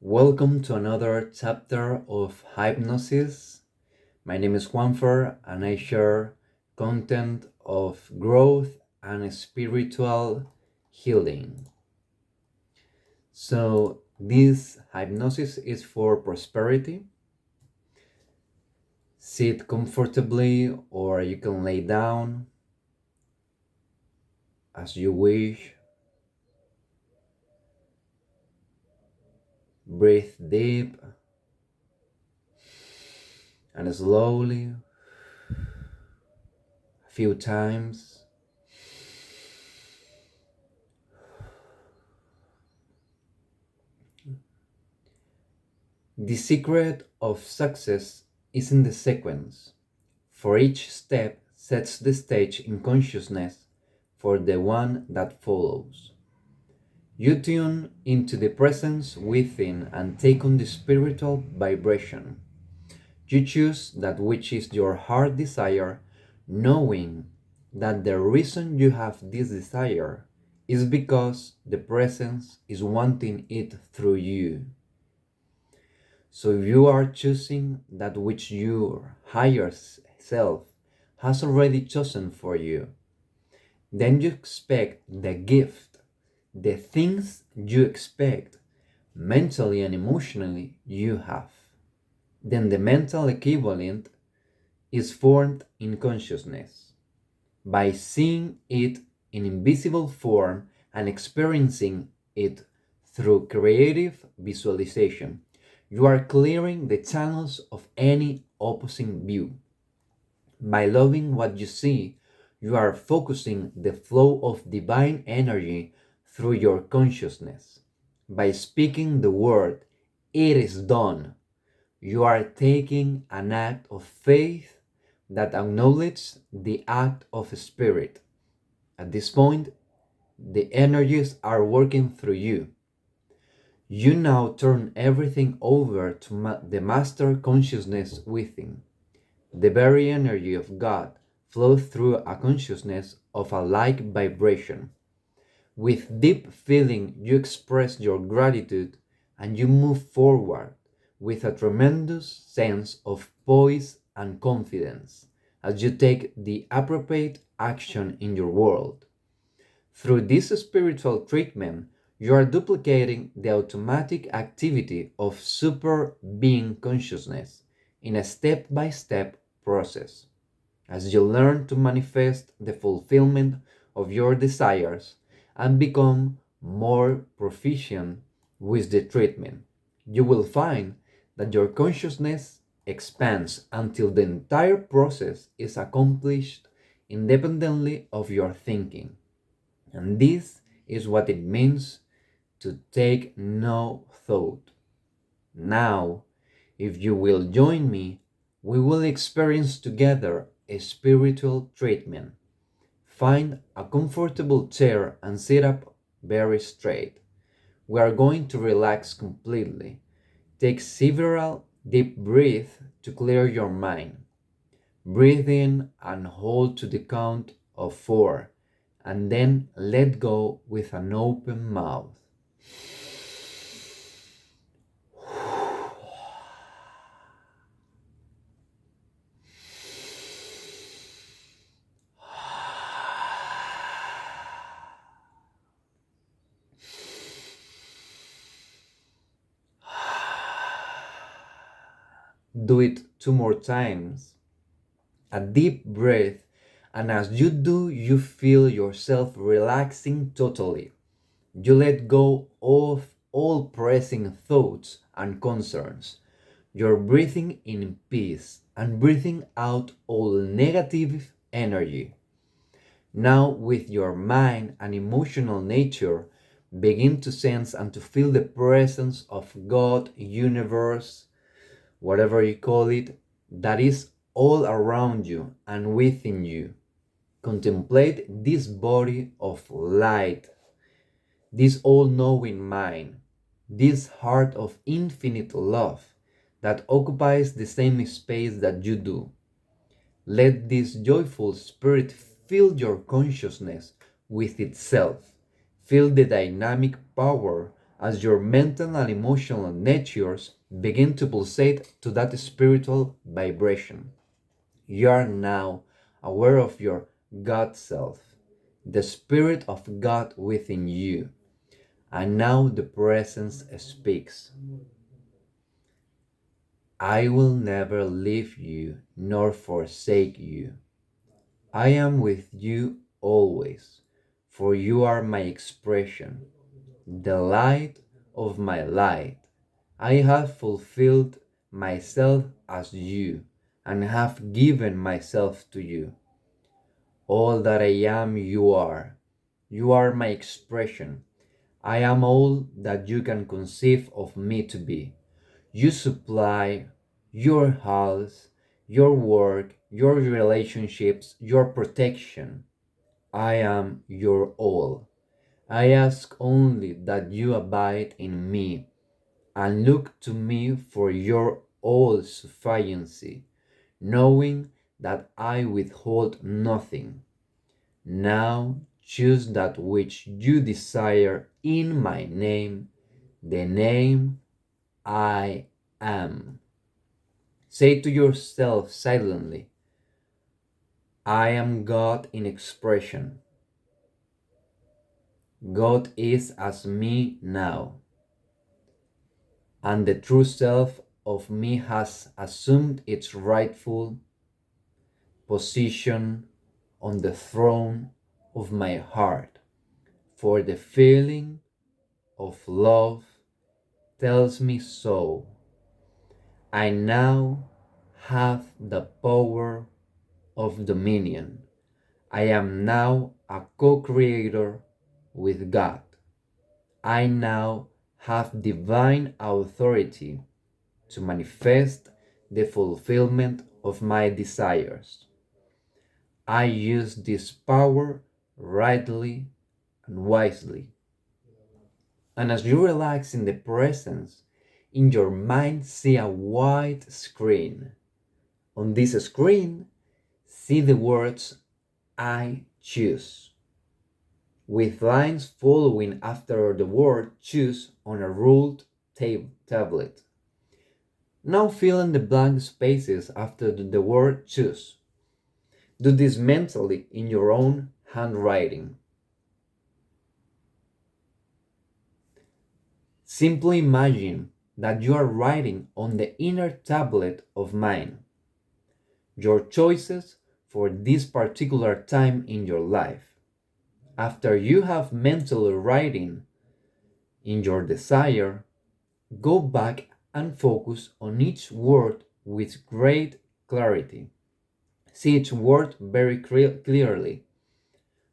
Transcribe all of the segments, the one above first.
Welcome to another chapter of hypnosis. My name is Juanfer and I share content of growth and spiritual healing. So, this hypnosis is for prosperity. Sit comfortably or you can lay down as you wish. Breathe deep and slowly a few times. The secret of success is in the sequence, for each step sets the stage in consciousness for the one that follows. You tune into the presence within and take on the spiritual vibration. You choose that which is your heart desire, knowing that the reason you have this desire is because the presence is wanting it through you. So if you are choosing that which your higher self has already chosen for you, then you expect the gift, the things you expect mentally and emotionally you have. Then the mental equivalent is formed in consciousness. By seeing it in invisible form and experiencing it through creative visualization, you are clearing the channels of any opposing view. By loving what you see, you are focusing the flow of divine energy through your consciousness. By speaking the word, "it is done," you are taking an act of faith that acknowledges the act of spirit. At this point, the energies are working through you. You now turn everything over to the master consciousness within. The very energy of God flows through a consciousness of a like vibration. With deep feeling, you express your gratitude and you move forward with a tremendous sense of poise and confidence as you take the appropriate action in your world. Through this spiritual treatment, you are duplicating the automatic activity of super being consciousness in a step by step process. As you learn to manifest the fulfillment of your desires and become more proficient with the treatment, you will find that your consciousness expands until the entire process is accomplished independently of your thinking. And this is what it means to take no thought. Now, if you will join me, we will experience together a spiritual treatment. Find a comfortable chair and sit up very straight. We are going to relax completely. Take several deep breaths to clear your mind. Breathe in and hold to the count of 4, and then let go with an open mouth. Do it 2 more times. A deep breath, and as you do, you feel yourself relaxing totally. You let go of all pressing thoughts and concerns. You're breathing in peace and breathing out all negative energy. Now, with your mind and emotional nature, begin to sense and to feel the presence of God, universe, whatever you call it, that is all around you and within you. Contemplate this body of light, this all-knowing mind, this heart of infinite love that occupies the same space that you do. Let this joyful spirit fill your consciousness with itself. Feel the dynamic power as your mental and emotional natures begin to pulsate to that spiritual vibration. You are now aware of your God self, the Spirit of God within you. And now the presence speaks. I will never leave you nor forsake you. I am with you always, for you are my expression, the light of my light. I have fulfilled myself as you, and have given myself to you. All that I am, you are. You are my expression. I am all that you can conceive of me to be. You supply your house, your work, your relationships, your protection. I am your all. I ask only that you abide in me and look to me for your all sufficiency, knowing that I withhold nothing. Now choose that which you desire in my name, the name I am. Say to yourself silently, I am God in expression. God is as me now, and the true self of me has assumed its rightful position on the throne of my heart. For the feeling of love tells me so. I now have the power of dominion. I am now a co creator with God. I now have divine authority to manifest the fulfillment of my desires. I use this power rightly and wisely. And as you relax in the presence, in your mind, see a white screen. On this screen, see the words I choose, with lines following after the word choose on a ruled tablet. Now fill in the blank spaces after the word choose. Do this mentally in your own handwriting. Simply imagine that you are writing on the inner tablet of mind your choices for this particular time in your life. After you have mentally writing in your desire, go back and focus on each word with great clarity. See each word very clearly.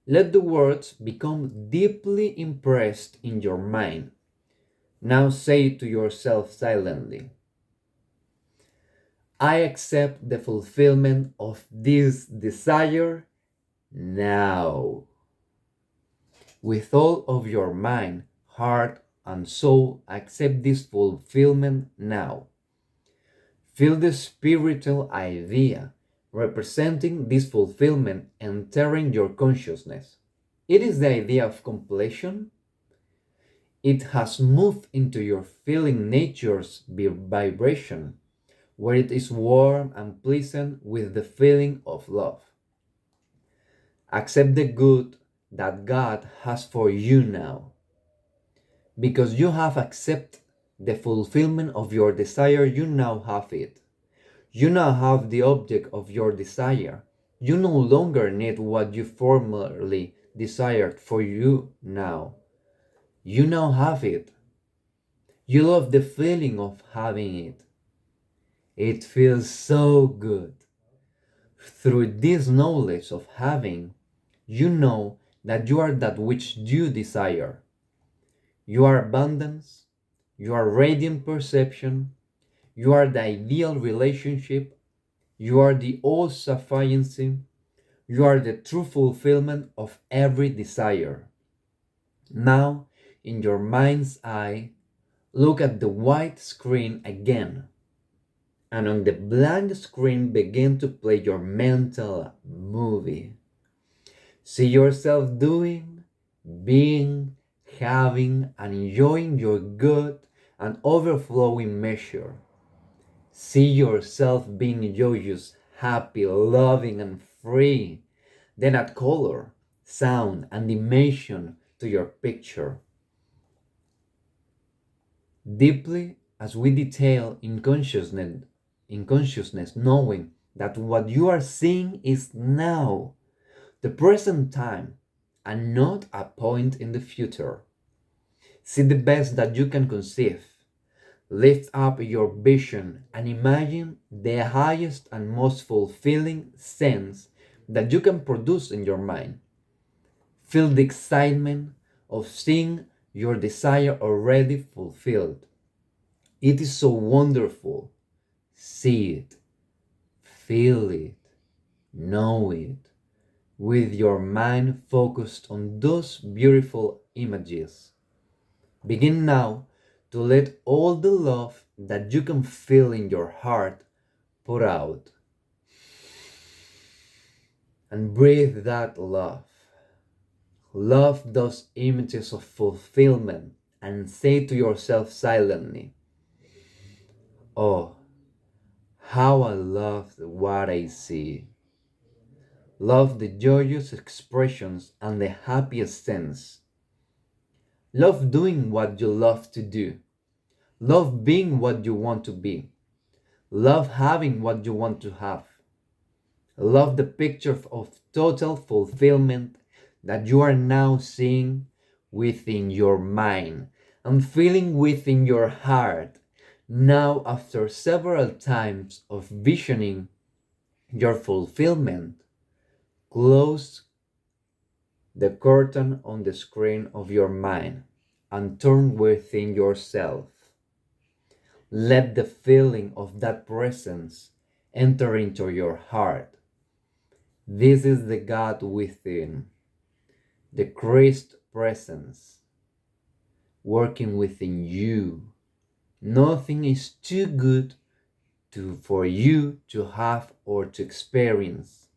Let the words become deeply impressed in your mind. Now say to yourself silently, I accept the fulfillment of this desire now. With all of your mind, heart, and soul, accept this fulfillment now. Feel the spiritual idea representing this fulfillment entering your consciousness. It is the idea of completion. It has moved into your feeling nature's vibration, where it is warm and pleasant with the feeling of love. Accept the good that God has for you now. Because you have accepted the fulfillment of your desire, you now have it. You now have the object of your desire. You no longer need what you formerly desired for you now. You now have it. You love the feeling of having it. It feels so good. Through this knowledge of having, you know that you are that which you desire. You are abundance, you are radiant perception, you are the ideal relationship, you are the all sufficiency, you are the true fulfillment of every desire. Now, in your mind's eye, look at the white screen again, and on the blank screen begin to play your mental movie. See yourself doing, being, having, and enjoying your good and overflowing measure. See yourself being joyous, happy, loving, and free. Then add color, sound, and dimension to your picture. Deeply as we detail in consciousness, knowing that what you are seeing is now, the present time, and not a point in the future. See the best that you can conceive. Lift up your vision and imagine the highest and most fulfilling sense that you can produce in your mind. Feel the excitement of seeing your desire already fulfilled. It is so wonderful. See it, feel it, know it, with your mind focused on those beautiful images. Begin now to let all the love that you can feel in your heart pour out. And breathe that love. Love those images of fulfillment and say to yourself silently, "Oh, how I love what I see." Love the joyous expressions and the happiest sense. Love doing what you love to do. Love being what you want to be. Love having what you want to have. Love the picture of total fulfillment that you are now seeing within your mind and feeling within your heart. Now, after several times of visioning your fulfillment, close the curtain on the screen of your mind and turn within yourself. Let the feeling of that presence enter into your heart. This is the God within, the Christ presence working within you. Nothing is too good for you to have or to experience.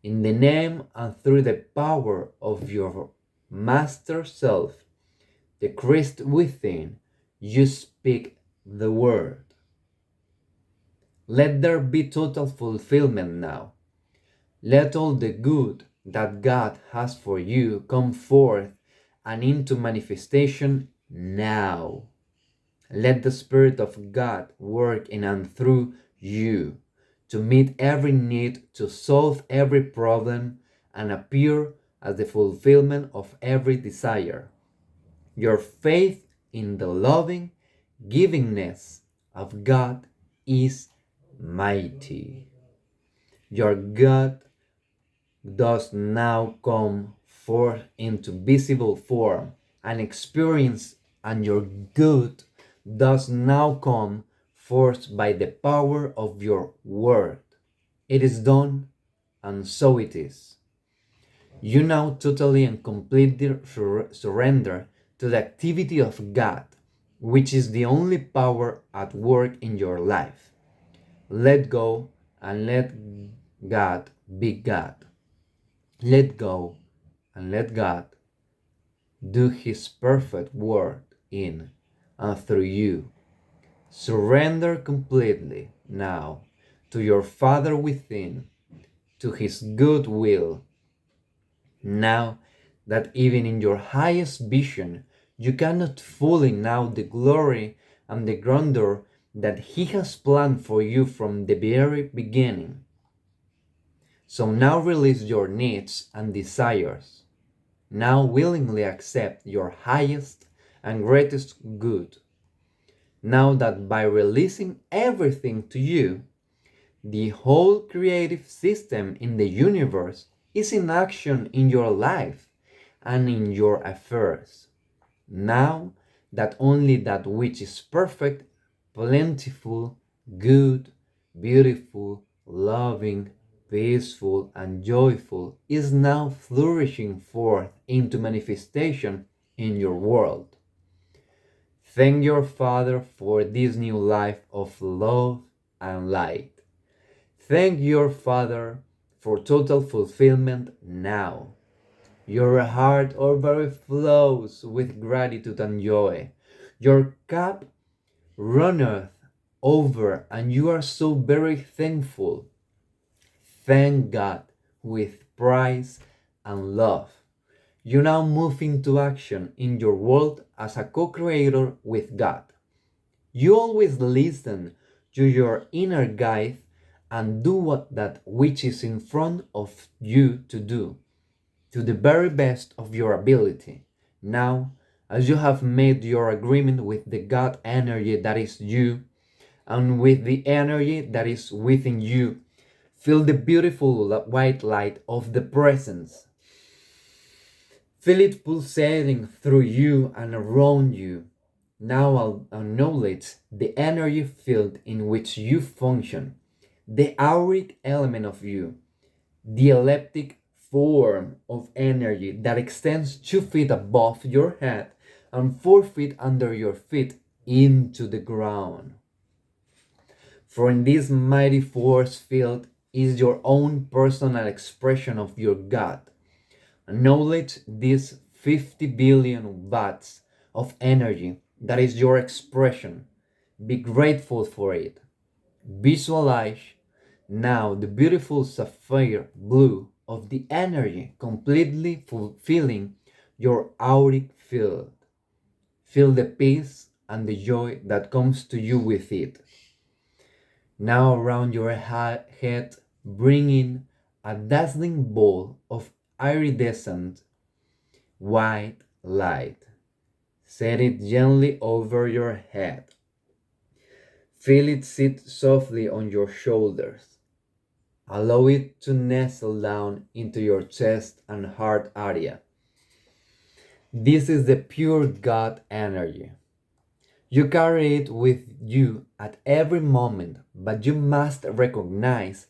In the name and through the power of your Master Self, the Christ within, you speak the word. Let there be total fulfillment now. Let all the good that God has for you come forth and into manifestation now. Let the Spirit of God work in and through you to meet every need, to solve every problem, and appear as the fulfillment of every desire. Your faith in the loving givingness of God is mighty. Your God does now come forth into visible form and experience, and your good does now come forth by the power of your word. It is done, and so it is. You now totally and completely surrender to the activity of God, which is the only power at work in your life. Let go and let God be God. Let go and let God do His perfect work in and through you. Surrender completely now to your Father within, to His good will. Now that even in your highest vision, you cannot fully know the glory and the grandeur that He has planned for you from the very beginning. So now release your needs and desires. Now willingly accept your highest and greatest good. Now that by releasing everything to you, the whole creative system in the universe is in action in your life and in your affairs. Now that only that which is perfect, plentiful, good, beautiful, loving, peaceful, and joyful is now flourishing forth into manifestation in your world. Thank your Father for this new life of love and light. Thank your Father for total fulfillment now. Your heart overflows with gratitude and joy. Your cup runneth over, and you are so very thankful. Thank God with praise and love. You now move into action in your world as a co creator with God. You always listen to your inner guide and do what that which is in front of you to do, to the very best of your ability. Now, as you have made your agreement with the God energy that is you and with the energy that is within you, feel the beautiful white light of the presence. Feel it pulsating through you and around you. Now I'll acknowledge the energy field in which you function, the auric element of you, the elliptic form of energy that extends 2 feet above your head and 4 feet under your feet into the ground. For in this mighty force field is your own personal expression of your God. Acknowledge these 50 billion watts of energy that is your expression. Be grateful for it. Visualize now the beautiful sapphire blue of the energy completely fulfilling your auric field. Feel the peace and the joy that comes to you with it. Now around your head, bring in a dazzling ball of iridescent white light. Set it gently over your head. Feel it sit softly on your shoulders. Allow it to nestle down into your chest and heart area. This is the pure God energy. You carry it with you at every moment, but you must recognize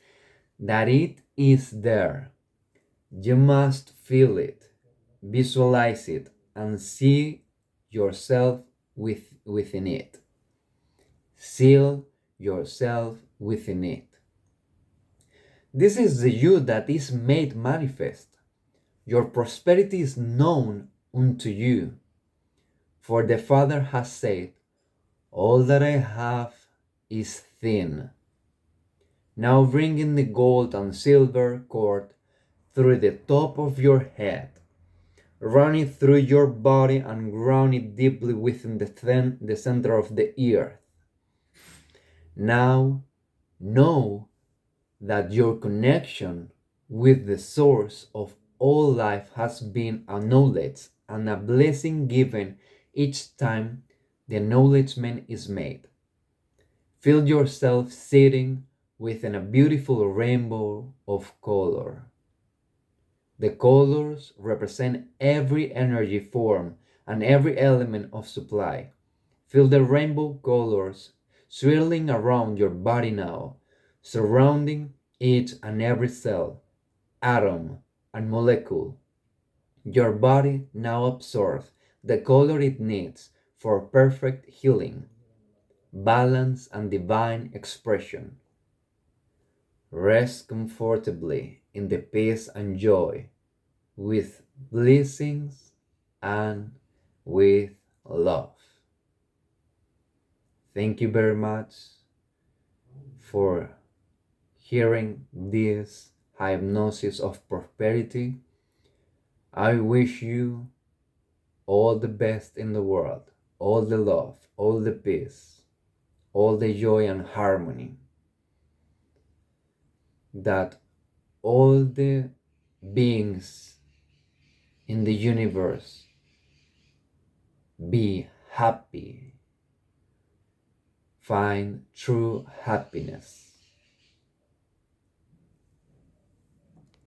that it is there. You must feel it, visualize it, and see yourself within it. Seal yourself within it. This is the you that is made manifest. Your prosperity is known unto you. For the Father has said, all that I have is thin. Now bring in the gold and silver cord through the top of your head. Run it through your body and ground it deeply within the center of the earth. Now know that your connection with the source of all life has been acknowledged and a blessing given each time the acknowledgement is made. Feel yourself sitting within a beautiful rainbow of color. The colors represent every energy form and every element of supply. Feel the rainbow colors swirling around your body now, surrounding each and every cell, atom, and molecule. Your body now absorbs the color it needs for perfect healing, balance, and divine expression. Rest comfortably in the peace and joy, with blessings and with love. Thank you very much for hearing this hypnosis of prosperity. I wish you all the best in the world, all the love, all the peace, all the joy and harmony, that all the beings in the universe be happy, find true happiness.